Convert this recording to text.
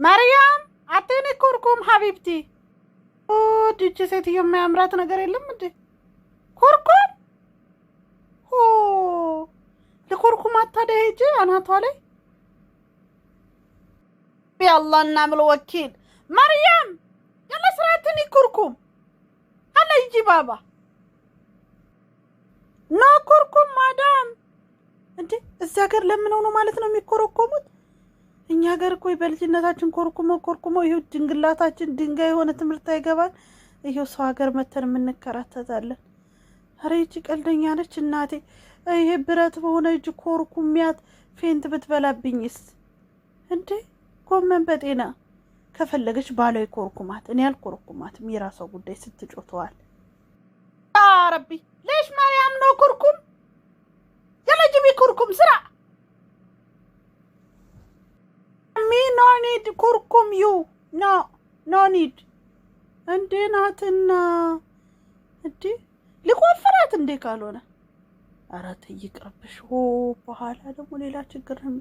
مريم اعطيني كركم حبيبتي. ዲች ሴትዮ የሚያምራት ነገር የለም እንዴ? ኩርኩም ለኩርኩም አታደ ሄጂ አናቷ ላይ بالله نعمل وكيل. مريم يلا سرعتني كركم هلا يجي بابا. ኖ ኩርኩም ማዳም እንዴ እዛ ሀገር ለምን ነው ማለት ነው የሚኮረኮሙት? እኛ ሀገር እኮ በልጅነታችን ኮርኩሞ ይሄው ድንግላታችን ድንጋይ የሆነ ትምህርት አይገባል። ይሄው ሰው ሀገር መተን የምንከራተታለን። ኧረ ይቺ ቀልደኛ ነች እናቴ። ይሄ ብረት በሆነ እጅ ኮርኩሚያት ፌንት ብትበላብኝስ እንዴ? ጎመን በጤና ከፈለገች ባለው ኮርኩማት፣ እኔ አልኮርኩማትም። የራሷ ጉዳይ ስትጮተዋል። ያ ረቢ ليش مريم نو كركم؟ يلا جيبي كركم سرع. مي نو نيد كركم يو نو نيد. እንዴ ናትና እንዴ ሊቆፍራት እንዴ ካልሆነ ኧረ ተይ ይቅርብሽ። በኋላ ደግሞ ሌላ ችግር ነው።